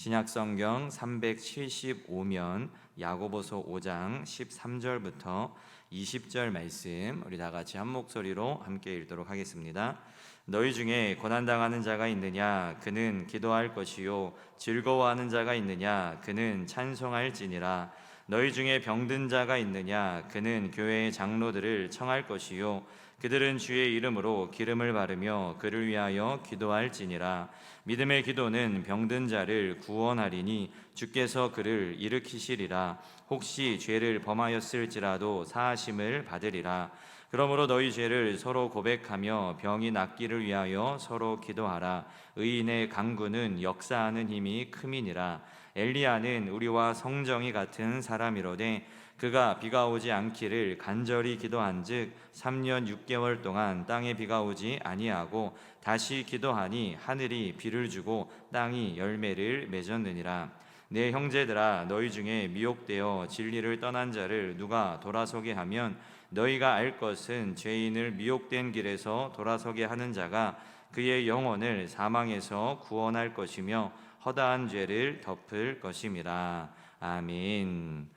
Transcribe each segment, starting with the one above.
신약성경 375면 야고보서 5장 13절부터 20절 말씀 우리 다 같이 한 목소리로 함께 읽도록 하겠습니다. 너희 중에 고난당하는 자가 있느냐? 그는 기도할 것이요. 즐거워하는 자가 있느냐? 그는 찬송할지니라. 너희 중에 병든 자가 있느냐? 그는 교회의 장로들을 청할 것이요. 그들은 주의 이름으로 기름을 바르며 그를 위하여 기도할지니라. 믿음의 기도는 병든 자를 구원하리니 주께서 그를 일으키시리라. 혹시 죄를 범하였을지라도 사하심을 받으리라. 그러므로 너희 죄를 서로 고백하며 병이 낫기를 위하여 서로 기도하라. 의인의 간구는 역사하는 힘이 큼이니라. 엘리야는 우리와 성정이 같은 사람이로되 그가 비가 오지 않기를 간절히 기도한즉 3년 6개월 동안 땅에 비가 오지 아니하고 다시 기도하니 하늘이 비를 주고 땅이 열매를 맺었느니라. 내 형제들아, 너희 중에 미혹되어 진리를 떠난 자를 누가 돌아서게 하면 너희가 알 것은 죄인을 미혹된 길에서 돌아서게 하는 자가 그의 영혼을 사망에서 구원할 것이며 허다한 죄를 덮을 것임이라. 아멘.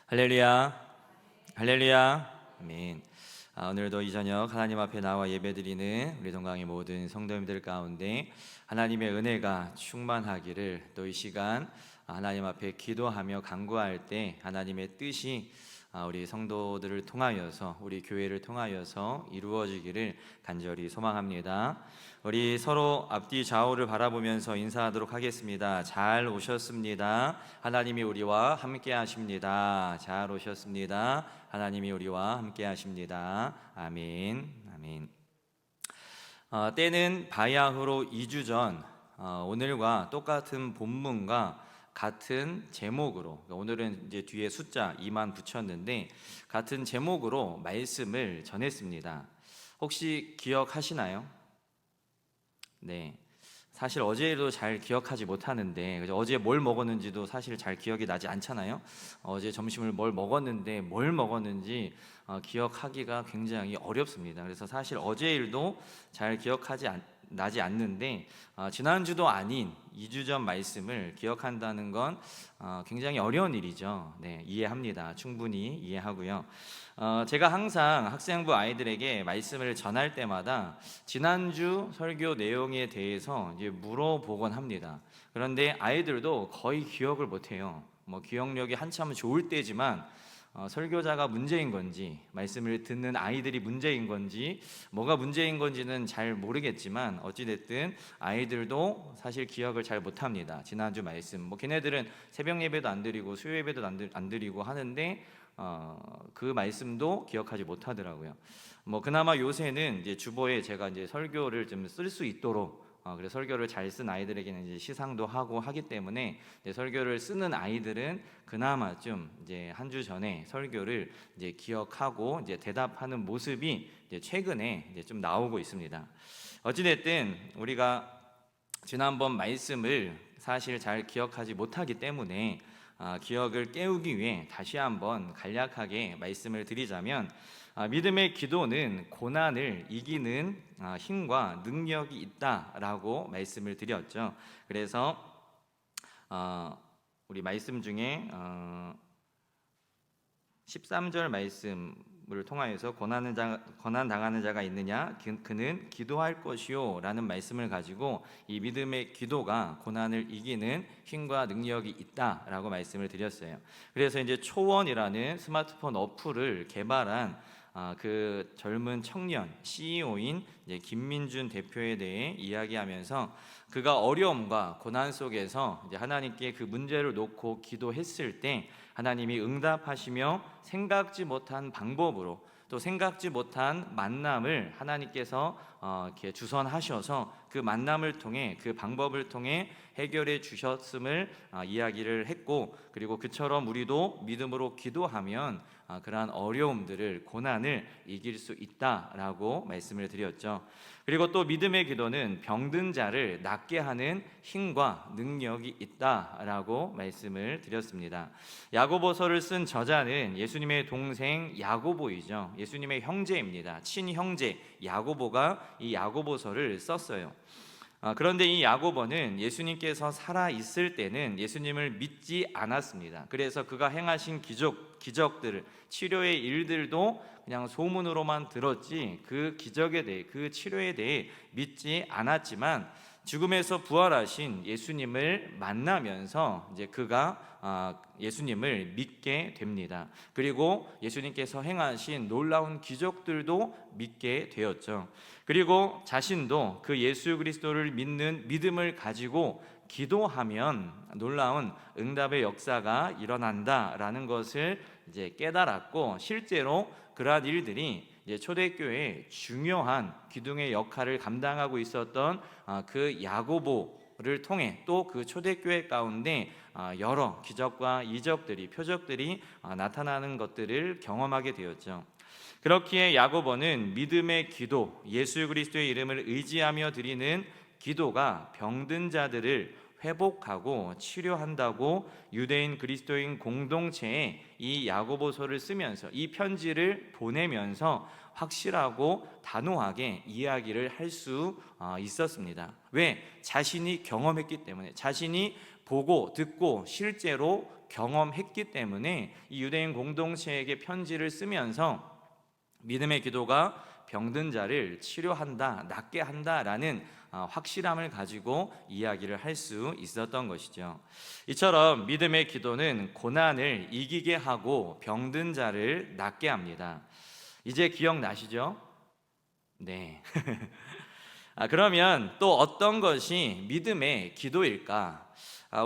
할렐루야, 할렐루야, 아멘. 오늘도 이 저녁 하나님 앞에 나와 예배드리는 우리 동강의 모든 성도님들 가운데 하나님의 은혜가 충만하기를, 또 이 시간 하나님 앞에 기도하며 간구할 때 하나님의 뜻이 우리 성도들을 통하여서, 우리 교회를 통하여서 이루어지기를 간절히 소망합니다. 우리 서로 앞뒤 좌우를 바라보면서 인사하도록 하겠습니다. 잘 오셨습니다. 하나님이 우리와 함께 하십니다. 잘 오셨습니다. 하나님이 우리와 함께 하십니다. 아멘. 아멘. 때는 바야흐로 2주 전 오늘과 똑같은 본문과 같은 제목으로, 오늘은 이제 뒤에 숫자 2만 붙였는데 같은 제목으로 말씀을 전했습니다. 혹시 기억하시나요? 네, 사실 어제도 잘 기억하지 못하는데, 어제 뭘 먹었는지도 사실 잘 기억이 나지 않잖아요. 어제 점심을 뭘 먹었는데 뭘 먹었는지 기억하기가 굉장히 어렵습니다. 그래서 사실 어제 일도 잘 나지 않는데 지난주도 아닌 2주 전 말씀을 기억한다는 건 굉장히 어려운 일이죠. 네, 이해합니다. 충분히 이해하고요. 제가 항상 학생부 아이들에게 말씀을 전할 때마다 지난주 설교 내용에 대해서 이제 물어보곤 합니다. 그런데 아이들도 거의 기억을 못해요. 기억력이 한참 좋을 때지만 설교자가 문제인 건지, 말씀을 듣는 아이들이 문제인 건지, 뭐가 문제인 건지는 잘 모르겠지만 어찌됐든 아이들도 사실 기억을 잘 못합니다. 지난주 말씀, 걔네들은 새벽 예배도 안 드리고 수요 예배도 안 드리고 하는데 그 말씀도 기억하지 못하더라고요. 그나마 요새는 이제 주보에 제가 이제 설교를 좀 쓸 수 있도록, 그래서 설교를 잘 쓴 아이들에게는 이제 시상도 하고 하기 때문에 이제 설교를 쓰는 아이들은 그나마 좀 이제 한 주 전에 설교를 이제 기억하고 이제 대답하는 모습이 이제 최근에 이제 좀 나오고 있습니다. 어찌됐든 우리가 지난번 말씀을 사실 잘 기억하지 못하기 때문에 기억을 깨우기 위해 다시 한번 간략하게 말씀을 드리자면, 믿음의 기도는 고난을 이기는 힘과 능력이 있다라고 말씀을 드렸죠. 그래서 우리 말씀 중에 13절 말씀을 통하여서 고난 당하는 자가 있느냐? 그는 기도할 것이요 라는 말씀을 가지고 이 믿음의 기도가 고난을 이기는 힘과 능력이 있다라고 말씀을 드렸어요. 그래서 이제 초원이라는 스마트폰 어플을 개발한 그 젊은 청년 CEO인 김민준 대표에 대해 이야기하면서, 그가 어려움과 고난 속에서 이제 하나님께 그 문제를 놓고 기도했을 때 하나님이 응답하시며 생각지 못한 방법으로, 또 생각지 못한 만남을 하나님께서 이렇게 주선하셔서 그 만남을 통해, 그 방법을 통해 해결해 주셨음을 이야기를 했고, 그리고 그처럼 우리도 믿음으로 기도하면 그러한 어려움들을, 고난을 이길 수 있다라고 말씀을 드렸죠. 그리고 또 믿음의 기도는 병든 자를 낫게 하는 힘과 능력이 있다라고 말씀을 드렸습니다. 야고보서를 쓴 저자는 예수님의 동생 야고보이죠. 예수님의 형제입니다. 친형제 야고보가 이 야고보서를 썼어요. 그런데 이 야고보는 예수님께서 살아 있을 때는 예수님을 믿지 않았습니다. 그래서 그가 행하신 기적들을, 치료의 일들도 그냥 소문으로만 들었지 그 기적에 대해, 그 치료에 대해 믿지 않았지만 죽음에서 부활하신 예수님을 만나면서 이제 그가 예수님을 믿게 됩니다. 그리고 예수님께서 행하신 놀라운 기적들도 믿게 되었죠. 그리고 자신도 그 예수 그리스도를 믿는 믿음을 가지고 기도하면 놀라운 응답의 역사가 일어난다라는 것을 이제 깨달았고, 실제로 그러한 일들이 이제 초대교회의 중요한 기둥의 역할을 감당하고 있었던 그 야고보를 통해 또 그 초대교회 가운데 여러 기적과 이적들이, 표적들이 나타나는 것들을 경험하게 되었죠. 그렇기에 야고보는 믿음의 기도, 예수 그리스도의 이름을 의지하며 드리는 기도가 병든 자들을 회복하고 치료한다고 유대인 그리스도인 공동체에 이 야고보서를 쓰면서, 이 편지를 보내면서 확실하고 단호하게 이야기를 할 수 있었습니다. 왜? 자신이 경험했기 때문에, 자신이 보고 듣고 실제로 경험했기 때문에 이 유대인 공동체에게 편지를 쓰면서 믿음의 기도가 병든 자를 치료한다, 낫게 한다라는 확실함을 가지고 이야기를 할 수 있었던 것이죠. 이처럼 믿음의 기도는 고난을 이기게 하고 병든 자를 낫게 합니다. 이제 기억나시죠? 네. 그러면 또 어떤 것이 믿음의 기도일까?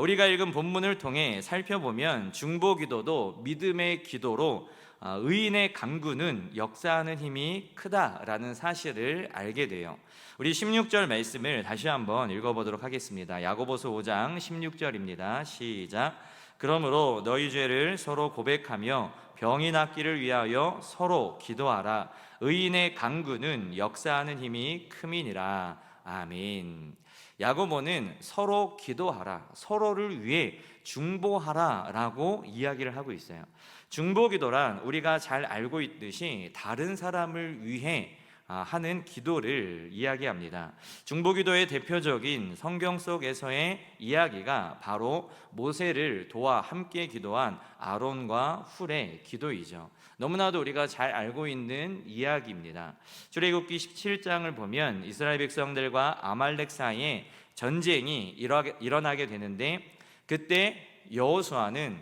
우리가 읽은 본문을 통해 살펴보면 중보기도도 믿음의 기도로 의인의 간구는 역사하는 힘이 크다라는 사실을 알게 돼요. 우리 16절 말씀을 다시 한번 읽어보도록 하겠습니다. 야고보서 5장 16절입니다. 시작. 그러므로 너희 죄를 서로 고백하며 병이 낫기를 위하여 서로 기도하라. 의인의 간구는 역사하는 힘이 큼이니라. 아멘. 야고보는 서로 기도하라, 서로를 위해 중보하라 라고 이야기를 하고 있어요. 중보기도란 우리가 잘 알고 있듯이 다른 사람을 위해 하는 기도를 이야기합니다. 중보기도의 대표적인 성경 속에서의 이야기가 바로 모세를 도와 함께 기도한 아론과 훌의 기도이죠. 너무나도 우리가 잘 알고 있는 이야기입니다. 출애굽기 17장을 보면 이스라엘 백성들과 아말렉 사이에 전쟁이 일어나게 되는데, 그때 여호수아는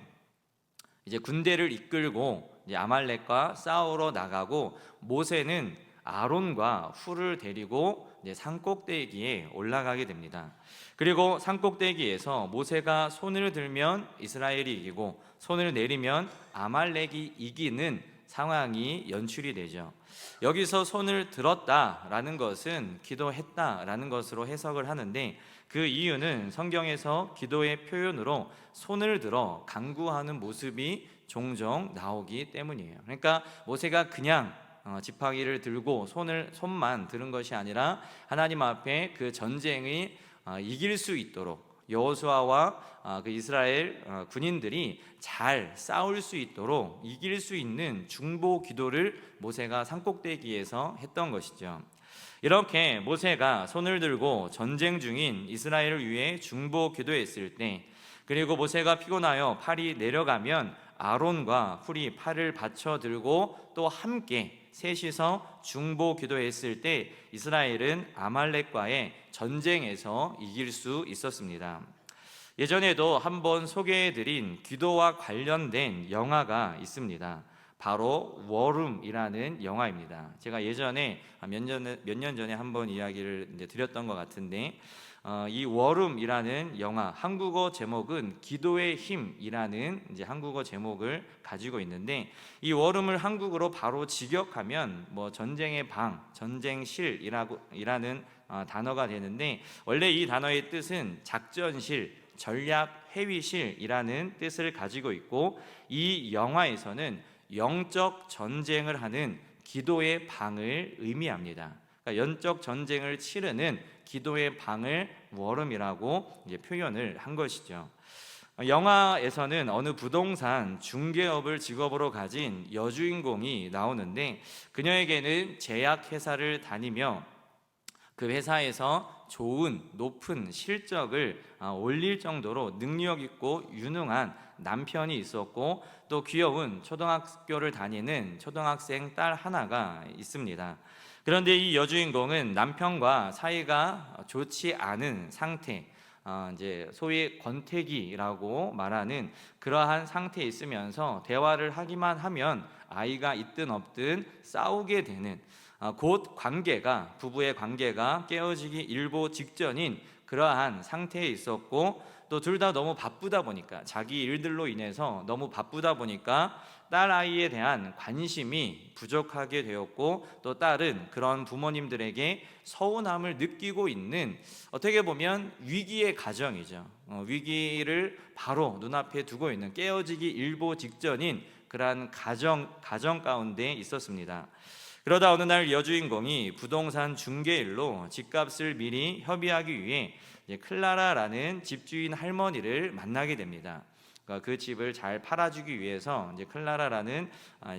이제 군대를 이끌고 이제 아말렉과 싸우러 나가고, 모세는 아론과 훌을 데리고 이제 산꼭대기에 올라가게 됩니다. 그리고 산꼭대기에서 모세가 손을 들면 이스라엘이 이기고 손을 내리면 아말렉이 이기는 상황이 연출이 되죠. 여기서 손을 들었다라는 것은 기도했다라는 것으로 해석을 하는데, 그 이유는 성경에서 기도의 표현으로 손을 들어 간구하는 모습이 종종 나오기 때문이에요. 그러니까 모세가 그냥 지팡이를 들고 손만 들은 것이 아니라 하나님 앞에 그 전쟁이 이길 수 있도록, 여호수아와 그 이스라엘 군인들이 잘 싸울 수 있도록 이길 수 있는 중보 기도를 모세가 산꼭대기에서 했던 것이죠. 이렇게 모세가 손을 들고 전쟁 중인 이스라엘을 위해 중보 기도했을 때, 그리고 모세가 피곤하여 팔이 내려가면 아론과 훌이 팔을 받쳐 들고 또 함께 셋이서 중보 기도했을 때 이스라엘은 아말렉과의 전쟁에서 이길 수 있었습니다. 예전에도 한번 소개해드린 기도와 관련된 영화가 있습니다. 바로 워룸이라는 영화입니다. 제가 예전에 몇 년 전에 한번 이야기를 이제 드렸던 것 같은데, 이 워룸이라는 영화, 한국어 제목은 기도의 힘이라는 이제 한국어 제목을 가지고 있는데, 이 워룸을 한국어로 바로 직역하면 뭐 전쟁의 방, 전쟁실이라는 단어가 되는데, 원래 이 단어의 뜻은 작전실, 전략 회의실이라는 뜻을 가지고 있고, 이 영화에서는 영적 전쟁을 하는 기도의 방을 의미합니다. 그러니까 영적 전쟁을 치르는 기도의 방을 워룸이라고 이제 표현을 한 것이죠. 영화에서는 어느 부동산 중개업을 직업으로 가진 여주인공이 나오는데, 그녀에게는 제약회사를 다니며 그 회사에서 좋은 높은 실적을 올릴 정도로 능력 있고 유능한 남편이 있었고, 또 귀여운 초등학교를 다니는 초등학생 딸 하나가 있습니다. 그런데 이 여주인공은 남편과 사이가 좋지 않은 상태, 이제 소위 권태기라고 말하는 그러한 상태에 있으면서 대화를 하기만 하면 아이가 있든 없든 싸우게 되는, 곧 관계가, 부부의 관계가 깨어지기 일보 직전인 그러한 상태에 있었고, 또 둘 다 너무 바쁘다 보니까, 자기 일들로 인해서 너무 바쁘다 보니까 딸 아이에 대한 관심이 부족하게 되었고, 또 딸은 그런 부모님들에게 서운함을 느끼고 있는, 어떻게 보면 위기의 가정이죠. 위기를 바로 눈앞에 두고 있는, 깨어지기 일보 직전인 그러한 가정 가운데 있었습니다. 그러다 어느 날 여주인공이 부동산 중개일로 집값을 미리 협의하기 위해 클라라라는 집주인 할머니를 만나게 됩니다. 그러니까 그 집을 잘 팔아주기 위해서 이제 클라라라는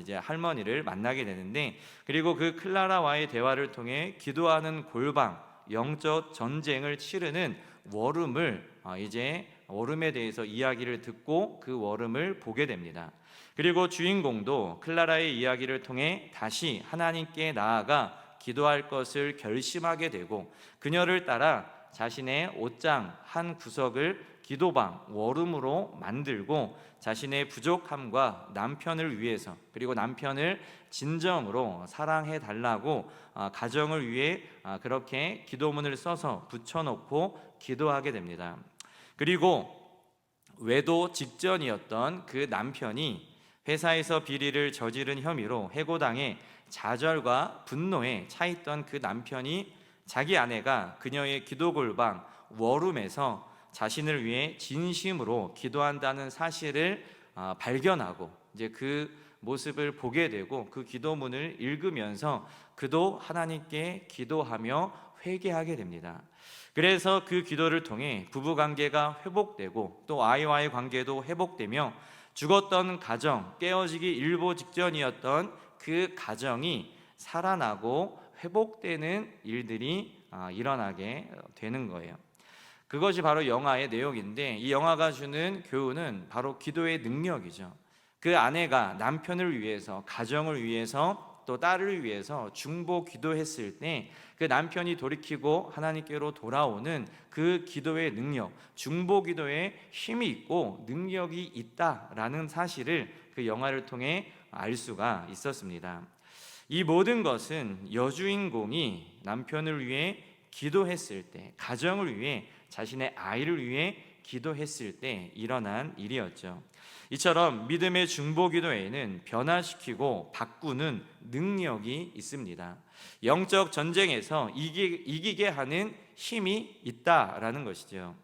이제 할머니를 만나게 되는데, 그리고 그 클라라와의 대화를 통해 기도하는 골방, 영적 전쟁을 치르는 워룸을, 이제 워룸에 대해서 이야기를 듣고 그 워룸을 보게 됩니다. 그리고 주인공도 클라라의 이야기를 통해 다시 하나님께 나아가 기도할 것을 결심하게 되고, 그녀를 따라 자신의 옷장 한 구석을 기도방, 워룸으로 만들고 자신의 부족함과 남편을 위해서, 그리고 남편을 진정으로 사랑해 달라고 가정을 위해 그렇게 기도문을 써서 붙여놓고 기도하게 됩니다. 그리고 외도 직전이었던 그 남편이 회사에서 비리를 저지른 혐의로 해고당해 좌절과 분노에 차있던 그 남편이 자기 아내가 그녀의 기도골방 워룸에서 자신을 위해 진심으로 기도한다는 사실을 발견하고, 이제 그 모습을 보게 되고 그 기도문을 읽으면서 그도 하나님께 기도하며 회개하게 됩니다. 그래서 그 기도를 통해 부부관계가 회복되고, 또 아이와의 관계도 회복되며, 죽었던 가정, 깨어지기 일보 직전이었던 그 가정이 살아나고 회복되는 일들이 일어나게 되는 거예요. 그것이 바로 영화의 내용인데, 이 영화가 주는 교훈은 바로 기도의 능력이죠. 그 아내가 남편을 위해서, 가정을 위해서, 또 딸을 위해서 중보 기도했을 때 그 남편이 돌이키고 하나님께로 돌아오는 그 기도의 능력, 중보 기도에 힘이 있고 능력이 있다라는 사실을 그 영화를 통해 알 수가 있었습니다. 이 모든 것은 여주인공이 남편을 위해 기도했을 때, 가정을 위해, 자신의 아이를 위해 기도했을 때 일어난 일이었죠. 이처럼 믿음의 중보 기도에는 변화시키고 바꾸는 능력이 있습니다. 영적 전쟁에서 이기게 하는 힘이 있다라는 것이죠.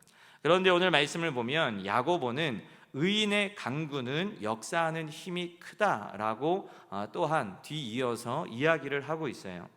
그런데 오늘 말씀을 보면 야고보는 의인의 강구는 역사하는 힘이 크다라고 또한 뒤이어서 이야기를 하고 있어요.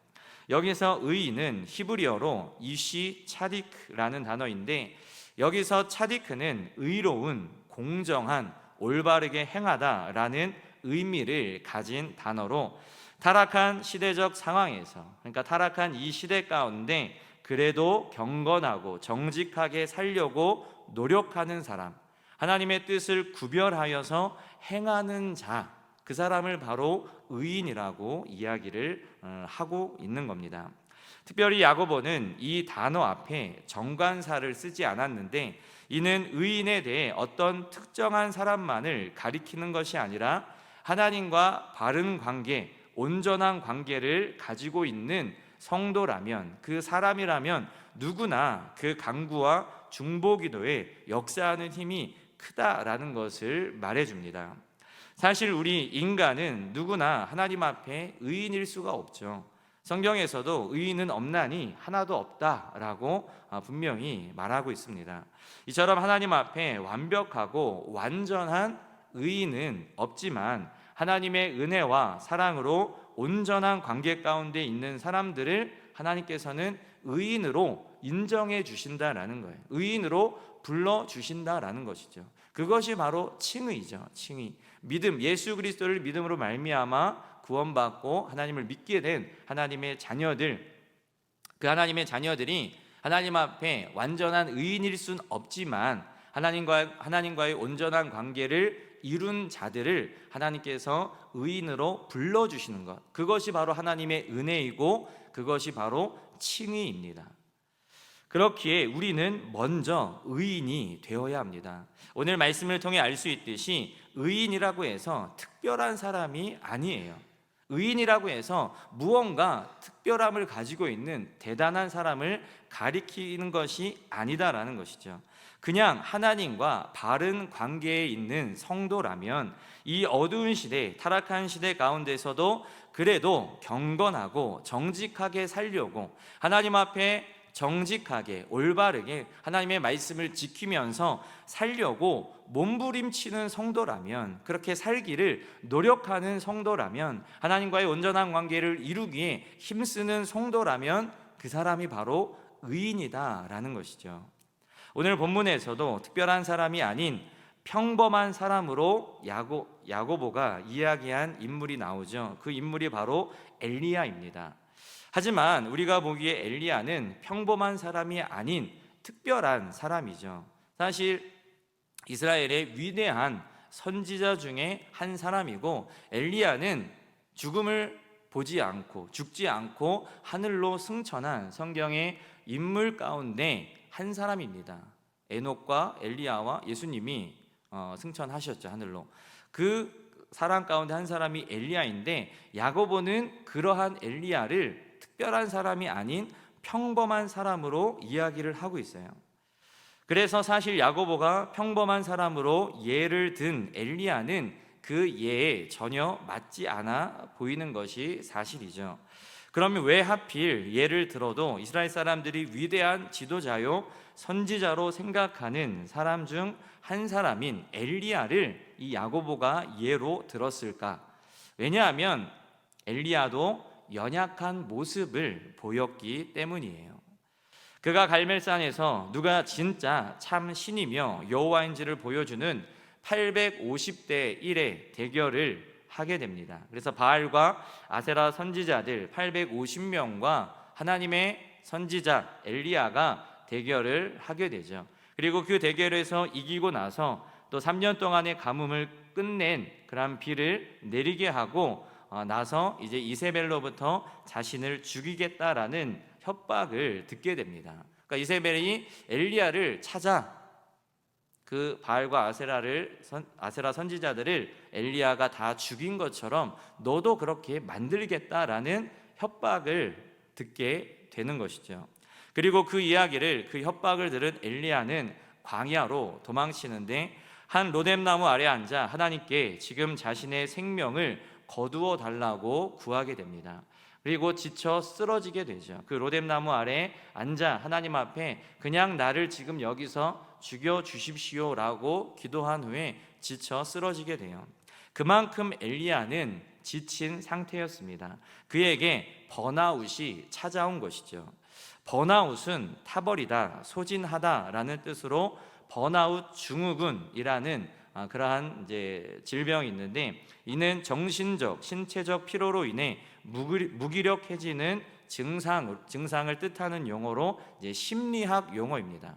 여기서 의인은 히브리어로 이시 차디크라는 단어인데, 여기서 차디크는 의로운, 공정한, 올바르게 행하다라는 의미를 가진 단어로, 타락한 시대적 상황에서, 그러니까 타락한 이 시대 가운데 그래도 경건하고 정직하게 살려고 노력하는 사람, 하나님의 뜻을 구별하여서 행하는 자, 그 사람을 바로 의인이라고 이야기를 하고 있는 겁니다. 특별히 야고보는 이 단어 앞에 정관사를 쓰지 않았는데, 이는 의인에 대해 어떤 특정한 사람만을 가리키는 것이 아니라 하나님과 바른 관계, 온전한 관계를 가지고 있는 성도라면, 그 사람이라면 누구나 그 강구와 중보 기도에 역사하는 힘이 크다라는 것을 말해줍니다. 사실 우리 인간은 누구나 하나님 앞에 의인일 수가 없죠. 성경에서도 의인은 없나니 하나도 없다라고 분명히 말하고 있습니다. 이처럼 하나님 앞에 완벽하고 완전한 의인은 없지만, 하나님의 은혜와 사랑으로 온전한 관계 가운데 있는 사람들을 하나님께서는 의인으로 인정해 주신다라는 거예요. 의인으로 불러 주신다라는 것이죠. 그것이 바로 칭의죠. 칭의. 믿음, 예수 그리스도를 믿음으로 말미암아 구원받고 하나님을 믿게 된 하나님의 자녀들, 그 하나님의 자녀들이 하나님 앞에 완전한 의인일 순 없지만 하나님과의 온전한 관계를 이룬 자들을 하나님께서 의인으로 불러주시는 것, 그것이 바로 하나님의 은혜이고 그것이 바로 칭의입니다. 그렇기에 우리는 먼저 의인이 되어야 합니다. 오늘 말씀을 통해 알 수 있듯이 의인이라고 해서 특별한 사람이 아니에요. 의인이라고 해서 무언가 특별함을 가지고 있는 대단한 사람을 가리키는 것이 아니다라는 것이죠. 그냥 하나님과 바른 관계에 있는 성도라면 이 어두운 시대, 타락한 시대 가운데서도 그래도 경건하고 정직하게 살려고 하나님 앞에 정직하게 올바르게 하나님의 말씀을 지키면서 살려고 몸부림치는 성도라면, 그렇게 살기를 노력하는 성도라면, 하나님과의 온전한 관계를 이루기에 힘쓰는 성도라면 그 사람이 바로 의인이다라는 것이죠. 오늘 본문에서도 특별한 사람이 아닌 평범한 사람으로 야고보가 이야기한 인물이 나오죠. 그 인물이 바로 엘리야입니다. 하지만 우리가 보기에 엘리야는 평범한 사람이 아닌 특별한 사람이죠. 사실 이스라엘의 위대한 선지자 중에 한 사람이고, 엘리야는 죽음을 보지 않고 죽지 않고 하늘로 승천한 성경의 인물 가운데 한 사람입니다. 에녹과 엘리야와 예수님이 승천하셨죠, 하늘로. 그 사람 가운데 한 사람이 엘리야인데, 야고보는 그러한 엘리야를 특별한 사람이 아닌 평범한 사람으로 이야기를 하고 있어요. 그래서 사실 야고보가 평범한 사람으로 예를 든 엘리야는 그 예에 전혀 맞지 않아 보이는 것이 사실이죠. 그러면 왜 하필 예를 들어도 이스라엘 사람들이 위대한 지도자요 선지자로 생각하는 사람 중 한 사람인 엘리야를 이 야고보가 예로 들었을까? 왜냐하면 엘리야도 연약한 모습을 보였기 때문이에요. 그가 갈멜산에서 누가 진짜 참 신이며 여호와인지를 보여주는 850대 1의 대결을 하게 됩니다. 그래서 바알과 아세라 선지자들 850명과 하나님의 선지자 엘리야가 대결을 하게 되죠. 그리고 그 대결에서 이기고 나서 또 3년 동안의 가뭄을 끝낸 그런 비를 내리게 하고 나서 이제 이세벨로부터 자신을 죽이겠다라는 협박을 듣게 됩니다. 그러니까 이세벨이 엘리야를 찾아 그 바알과 아세라 선지자들을 엘리야가 다 죽인 것처럼 너도 그렇게 만들겠다라는 협박을 듣게 되는 것이죠. 그리고 그 이야기를, 그 협박을 들은 엘리야는 광야로 도망치는데 한 로뎀나무 아래 앉아 하나님께 지금 자신의 생명을 거두어 달라고 구하게 됩니다. 그리고 지쳐 쓰러지게 되죠. 그 로뎀나무 아래 앉아 하나님 앞에 그냥 나를 지금 여기서 죽여 주십시오라고 기도한 후에 지쳐 쓰러지게 돼요. 그만큼 엘리야는 지친 상태였습니다. 그에게 번아웃이 찾아온 것이죠. 번아웃은 타버리다, 소진하다라는 뜻으로 번아웃 증후군이라는 그러한 이제 질병이 있는데, 이는 정신적, 신체적 피로로 인해 무기력해지는 증상을 뜻하는 용어로 이제 심리학 용어입니다.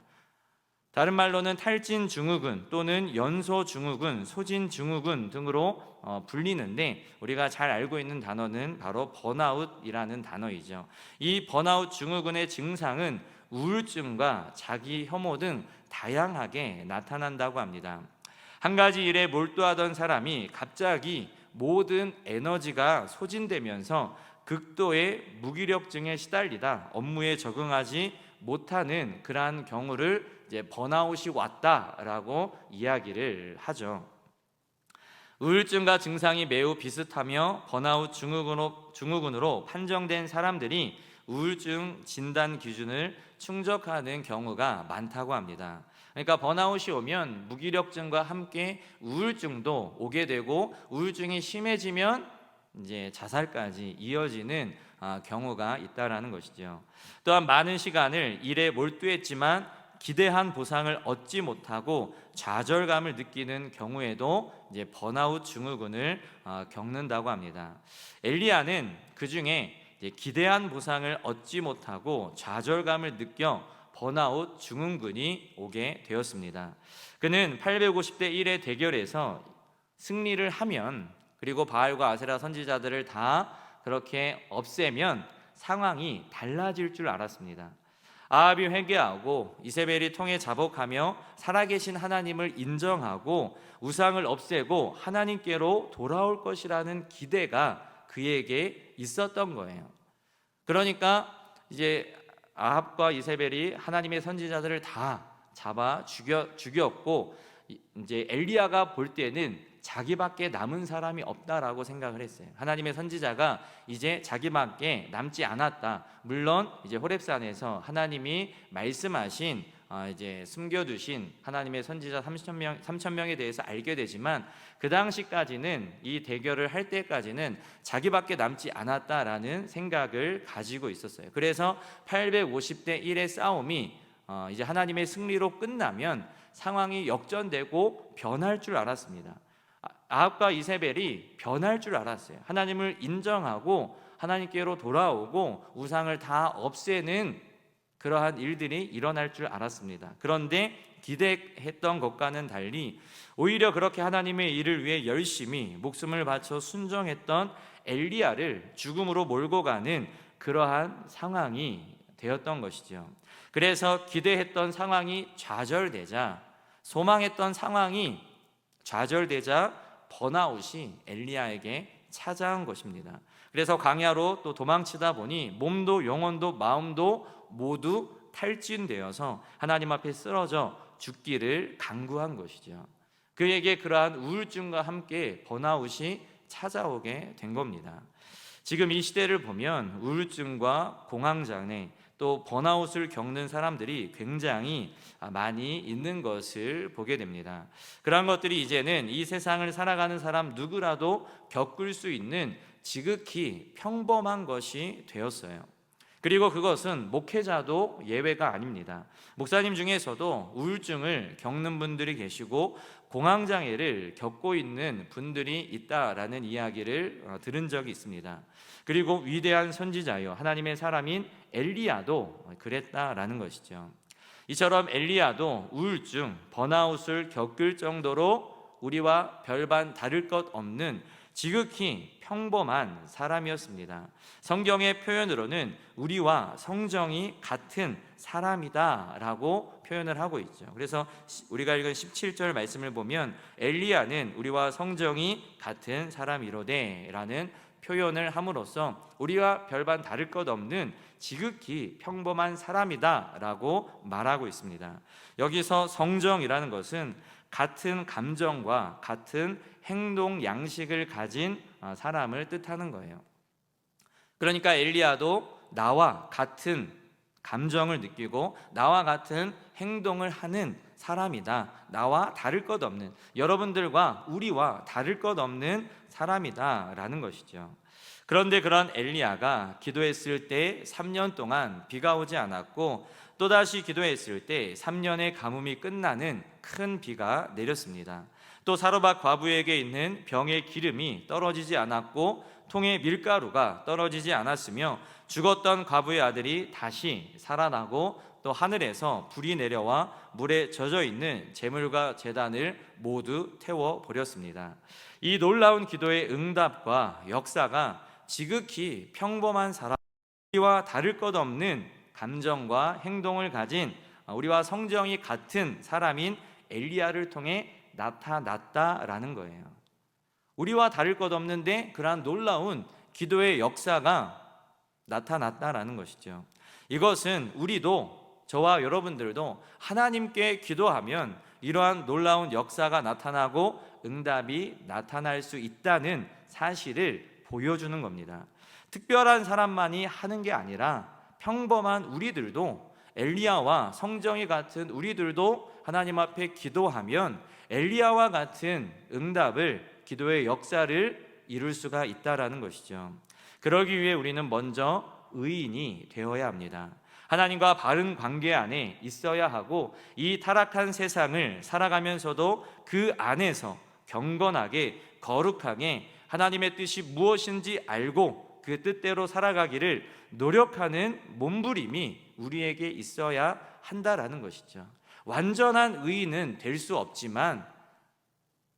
다른 말로는 탈진 증후군 또는 연소 증후군, 소진 증후군 등으로 불리는데, 우리가 잘 알고 있는 단어는 바로 번아웃이라는 단어이죠. 이 번아웃 증후군의 증상은 우울증과 자기 혐오 등 다양하게 나타난다고 합니다. 한 가지 일에 몰두하던 사람이 갑자기 모든 에너지가 소진되면서 극도의 무기력증에 시달리다 업무에 적응하지 못하는 그러한 경우를 이제 번아웃이 왔다라고 이야기를 하죠. 우울증과 증상이 매우 비슷하며 번아웃 증후군으로 판정된 사람들이 우울증 진단 기준을 충족하는 경우가 많다고 합니다. 그러니까 번아웃이 오면 무기력증과 함께 우울증도 오게 되고, 우울증이 심해지면 이제 자살까지 이어지는 경우가 있다라는 것이죠. 또한 많은 시간을 일에 몰두했지만 기대한 보상을 얻지 못하고 좌절감을 느끼는 경우에도 이제 번아웃 증후군을 겪는다고 합니다. 엘리야는 그 중에 기대한 보상을 얻지 못하고 좌절감을 느껴 번아웃 증후군이 오게 되었습니다. 그는 850대 1의 대결에서 승리를 하면, 그리고 바알과 아세라 선지자들을 다 그렇게 없애면 상황이 달라질 줄 알았습니다. 아합이 회개하고 이세벨이 통해 자복하며 살아계신 하나님을 인정하고 우상을 없애고 하나님께로 돌아올 것이라는 기대가 그에게 있었던 거예요. 그러니까 이제 아합과 이세벨이 하나님의 선지자들을 다 잡아 죽였고, 이제 엘리야가 볼 때는 자기밖에 남은 사람이 없다라고 생각을 했어요. 하나님의 선지자가 이제 자기밖에 남지 않았다. 물론 이제 호렙산에서 하나님이 말씀하신 이제 숨겨두신 하나님의 선지자 3,000명에 대해서 알게 되지만, 그 당시까지는, 이 대결을 할 때까지는 자기밖에 남지 않았다라는 생각을 가지고 있었어요. 그래서 850대 1의 싸움이 이제 하나님의 승리로 끝나면 상황이 역전되고 변할 줄 알았습니다. 아합과 이세벨이 변할 줄 알았어요. 하나님을 인정하고 하나님께로 돌아오고 우상을 다 없애는 그러한 일들이 일어날 줄 알았습니다. 그런데 기대했던 것과는 달리 오히려 그렇게 하나님의 일을 위해 열심히 목숨을 바쳐 순종했던 엘리야를 죽음으로 몰고 가는 그러한 상황이 되었던 것이죠. 그래서 기대했던 상황이 좌절되자, 소망했던 상황이 좌절되자 번아웃이 엘리야에게 찾아온 것입니다. 그래서 광야로 또 도망치다 보니 몸도 영혼도 마음도 모두 탈진되어서 하나님 앞에 쓰러져 죽기를 간구한 것이죠. 그에게 그러한 우울증과 함께 번아웃이 찾아오게 된 겁니다. 지금 이 시대를 보면 우울증과 공황장애 또 번아웃을 겪는 사람들이 굉장히 많이 있는 것을 보게 됩니다. 그런 것들이 이제는 이 세상을 살아가는 사람 누구라도 겪을 수 있는 지극히 평범한 것이 되었어요. 그리고 그것은 목회자도 예외가 아닙니다. 목사님 중에서도 우울증을 겪는 분들이 계시고 공황장애를 겪고 있는 분들이 있다라는 이야기를 들은 적이 있습니다. 그리고 위대한 선지자요 하나님의 사람인 엘리야도 그랬다라는 것이죠. 이처럼 엘리야도 우울증, 번아웃을 겪을 정도로 우리와 별반 다를 것 없는 지극히 평범한 사람이었습니다. 성경의 표현으로는 우리와 성정이 같은 사람이다라고 표현을 하고 있죠. 그래서 우리가 읽은 17절 말씀을 보면 엘리야는 우리와 성정이 같은 사람이로되라는 표현을 함으로써 우리와 별반 다를 것 없는 지극히 평범한 사람이다라고 말하고 있습니다. 여기서 성정이라는 것은 같은 감정과 같은 행동 양식을 가진 사람을 뜻하는 거예요. 그러니까 엘리야도 나와 같은 감정을 느끼고 나와 같은 행동을 하는 사람이다. 나와 다를 것 없는, 여러분들과 우리와 다를 것 없는 사람이다라는 것이죠. 그런데 그런 엘리야가 기도했을 때 3년 동안 비가 오지 않았고, 또다시 기도했을 때 3년의 가뭄이 끝나는 큰 비가 내렸습니다. 또 사로밧 과부에게 있는 병의 기름이 떨어지지 않았고 통에 밀가루가 떨어지지 않았으며 죽었던 과부의 아들이 다시 살아나고 또 하늘에서 불이 내려와 물에 젖어 있는 제물과 제단을 모두 태워 버렸습니다. 이 놀라운 기도의 응답과 역사가 지극히 평범한 사람, 우리와 다를 것 없는 감정과 행동을 가진 우리와 성정이 같은 사람인 엘리야를 통해 나타났다라는 거예요. 우리와 다를 것 없는데 그러한 놀라운 기도의 역사가 나타났다라는 것이죠. 이것은 우리도, 저와 여러분들도 하나님께 기도하면 이러한 놀라운 역사가 나타나고 응답이 나타날 수 있다는 사실을 보여주는 겁니다. 특별한 사람만이 하는 게 아니라 평범한 우리들도, 엘리야와 성정이 같은 우리들도 하나님 앞에 기도하면 엘리야와 같은 응답을, 기도의 역사를 이룰 수가 있다라는 것이죠. 그러기 위해 우리는 먼저 의인이 되어야 합니다. 하나님과 바른 관계 안에 있어야 하고, 이 타락한 세상을 살아가면서도 그 안에서 경건하게 거룩하게 하나님의 뜻이 무엇인지 알고 그 뜻대로 살아가기를 노력하는 몸부림이 우리에게 있어야 한다라는 것이죠. 완전한 의인은 될 수 없지만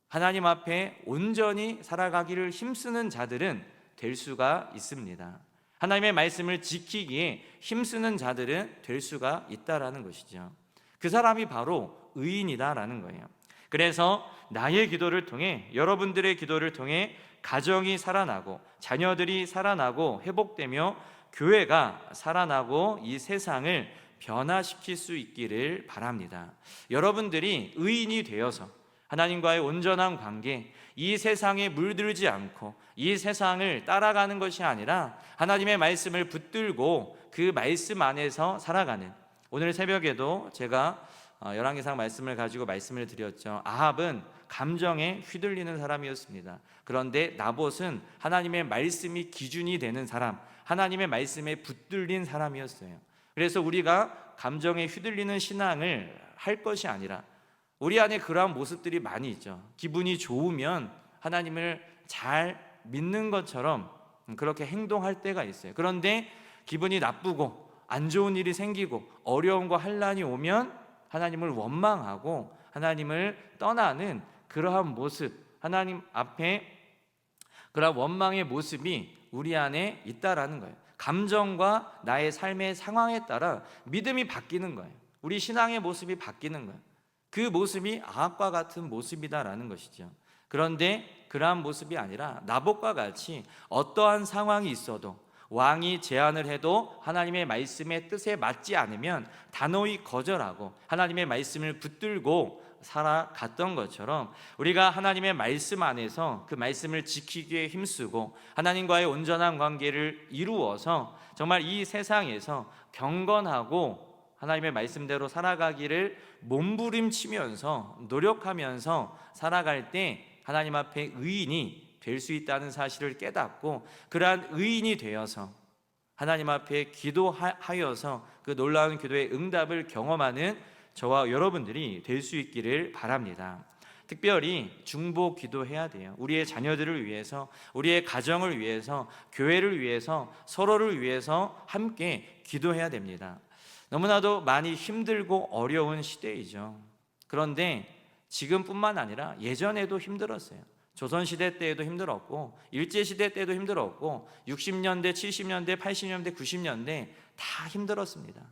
하나님 앞에 온전히 살아가기를 힘쓰는 자들은 될 수가 있습니다. 하나님의 말씀을 지키기에 힘쓰는 자들은 될 수가 있다라는 것이죠. 그 사람이 바로 의인이다라는 거예요. 그래서 나의 기도를 통해, 여러분들의 기도를 통해 가정이 살아나고 자녀들이 살아나고 회복되며 교회가 살아나고 이 세상을 변화시킬 수 있기를 바랍니다. 여러분들이 의인이 되어서 하나님과의 온전한 관계, 이 세상에 물들지 않고 이 세상을 따라가는 것이 아니라 하나님의 말씀을 붙들고 그 말씀 안에서 살아가는, 오늘 새벽에도 제가 열왕기상 말씀을 가지고 말씀을 드렸죠. 아합은 감정에 휘둘리는 사람이었습니다. 그런데 나봇은 하나님의 말씀이 기준이 되는 사람, 하나님의 말씀에 붙들린 사람이었어요. 그래서 우리가 감정에 휘둘리는 신앙을 할 것이 아니라, 우리 안에 그러한 모습들이 많이 있죠. 기분이 좋으면 하나님을 잘 믿는 것처럼 그렇게 행동할 때가 있어요. 그런데 기분이 나쁘고 안 좋은 일이 생기고 어려움과 환난이 오면 하나님을 원망하고 하나님을 떠나는 그러한 모습, 하나님 앞에 그러한 원망의 모습이 우리 안에 있다라는 거예요. 감정과 나의 삶의 상황에 따라 믿음이 바뀌는 거예요. 우리 신앙의 모습이 바뀌는 거예요. 그 모습이 아합과 같은 모습이다라는 것이죠. 그런데 그러한 모습이 아니라 나봇과 같이 어떠한 상황이 있어도, 왕이 제안을 해도 하나님의 말씀의 뜻에 맞지 않으면 단호히 거절하고 하나님의 말씀을 붙들고 살아갔던 것처럼, 우리가 하나님의 말씀 안에서 그 말씀을 지키기에 힘쓰고 하나님과의 온전한 관계를 이루어서 정말 이 세상에서 경건하고 하나님의 말씀대로 살아가기를 몸부림치면서 노력하면서 살아갈 때 하나님 앞에 의인이 될 수 있다는 사실을 깨닫고, 그러한 의인이 되어서 하나님 앞에 기도하여서 그 놀라운 기도의 응답을 경험하는 저와 여러분들이 될 수 있기를 바랍니다. 특별히 중보 기도해야 돼요. 우리의 자녀들을 위해서, 우리의 가정을 위해서, 교회를 위해서, 서로를 위해서 함께 기도해야 됩니다. 너무나도 많이 힘들고 어려운 시대이죠. 그런데 지금뿐만 아니라 예전에도 힘들었어요. 조선시대 때에도 힘들었고, 일제시대 때도 힘들었고, 60년대, 70년대, 80년대, 90년대 다 힘들었습니다.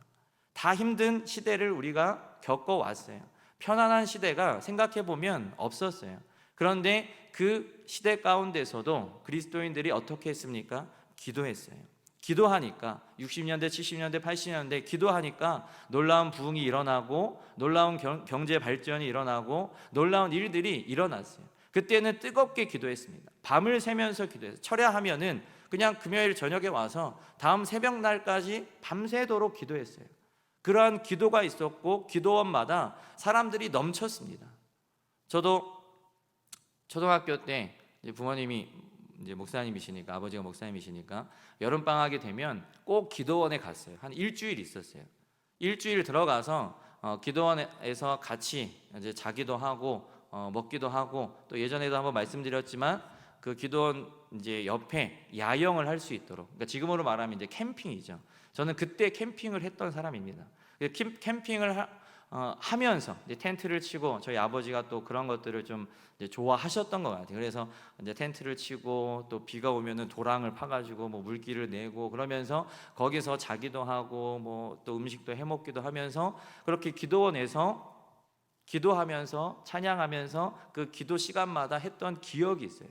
다 힘든 시대를 우리가 겪어왔어요. 편안한 시대가 생각해보면 없었어요. 그런데 그 시대 가운데서도 그리스도인들이 어떻게 했습니까? 기도했어요. 기도하니까 60년대, 70년대, 80년대 기도하니까 놀라운 부흥이 일어나고 놀라운 경제 발전이 일어나고 놀라운 일들이 일어났어요. 그때는 뜨겁게 기도했습니다. 밤을 새면서 기도했어요. 철야하면은 그냥 금요일 저녁에 와서 다음 새벽날까지 밤새도록 기도했어요. 그러한 기도가 있었고 기도원마다 사람들이 넘쳤습니다. 저도 초등학교 때 부모님이 이제 목사님이시니까, 아버지가 목사님이시니까 여름 방학이 되면 꼭 기도원에 갔어요. 한 일주일 있었어요. 일주일 들어가서 기도원에서 같이 이제 자기도 하고 먹기도 하고, 또 예전에도 한번 말씀드렸지만 그 기도원 이제 옆에 야영을 할 수 있도록, 그러니까 지금으로 말하면 이제 캠핑이죠. 저는 그때 캠핑을 했던 사람입니다. 캠핑을 하면서 이제 텐트를 치고, 저희 아버지가 또 그런 것들을 좀 이제 좋아하셨던 것 같아요. 그래서 이제 텐트를 치고 또 비가 오면은 도랑을 파가지고 뭐 물기를 내고 그러면서 거기서 자기도 하고 뭐 또 음식도 해 먹기도 하면서 그렇게 기도원에서 기도하면서 찬양하면서 그 기도 시간마다 했던 기억이 있어요.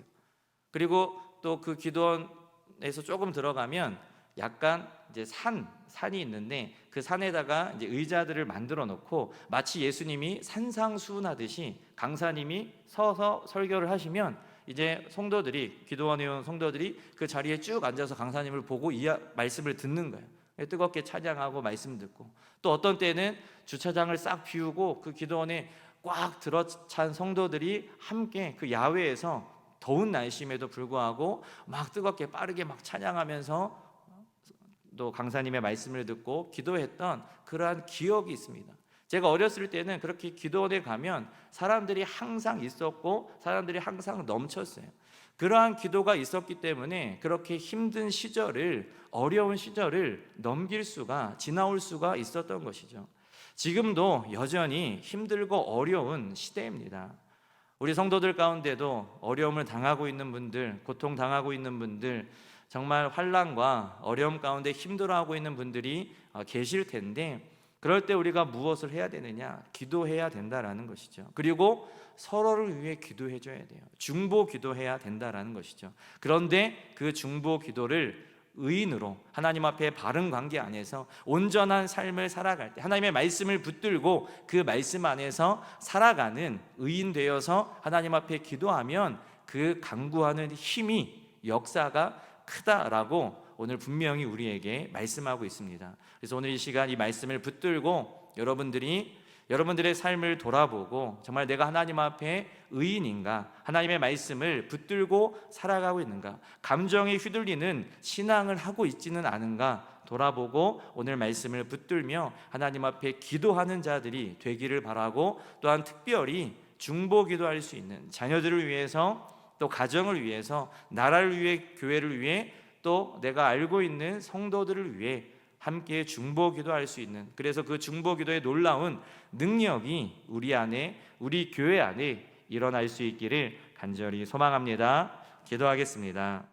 그리고 또 그 기도원에서 조금 들어가면 약간 이제 산이 있는데 그 산에다가 이제 의자들을 만들어 놓고 마치 예수님이 산상수훈하듯이 강사님이 서서 설교를 하시면 이제 성도들이, 기도원에 온 성도들이 그 자리에 쭉 앉아서 강사님을 보고 이 말씀을 듣는 거예요. 뜨겁게 찬양하고 말씀 듣고, 또 어떤 때는 주차장을 싹 비우고 그 기도원에 꽉 들어찬 성도들이 함께 그 야외에서 더운 날씨임에도 불구하고 막 뜨겁게 빠르게 막 찬양하면서 또 강사님의 말씀을 듣고 기도했던 그러한 기억이 있습니다. 제가 어렸을 때는 그렇게 기도원에 가면 사람들이 항상 있었고 사람들이 항상 넘쳤어요. 그러한 기도가 있었기 때문에 그렇게 힘든 시절을, 어려운 시절을 넘길 수가, 지나올 수가 있었던 것이죠. 지금도 여전히 힘들고 어려운 시대입니다. 우리 성도들 가운데도 어려움을 당하고 있는 분들, 고통당하고 있는 분들, 정말 환난과 어려움 가운데 힘들어하고 있는 분들이 계실 텐데, 그럴 때 우리가 무엇을 해야 되느냐? 기도해야 된다라는 것이죠. 그리고 서로를 위해 기도해 줘야 돼요. 중보 기도해야 된다라는 것이죠. 그런데 그 중보 기도를 의인으로 하나님 앞에 바른 관계 안에서 온전한 삶을 살아갈 때, 하나님의 말씀을 붙들고 그 말씀 안에서 살아가는 의인 되어서 하나님 앞에 기도하면 그 강구하는 힘이, 역사가 크다라고 오늘 분명히 우리에게 말씀하고 있습니다. 그래서 오늘 이 시간 이 말씀을 붙들고 여러분들의 삶을 돌아보고, 정말 내가 하나님 앞에 의인인가, 하나님의 말씀을 붙들고 살아가고 있는가, 감정에 휘둘리는 신앙을 하고 있지는 않은가 돌아보고 오늘 말씀을 붙들며 하나님 앞에 기도하는 자들이 되기를 바라고, 또한 특별히 중보 기도할 수 있는 자녀들을 위해서, 또 가정을 위해서, 나라를 위해, 교회를 위해, 또 내가 알고 있는 성도들을 위해 함께 중보 기도할 수 있는, 그래서 그 중보 기도의 놀라운 능력이 우리 안에, 우리 교회 안에 일어날 수 있기를 간절히 소망합니다. 기도하겠습니다.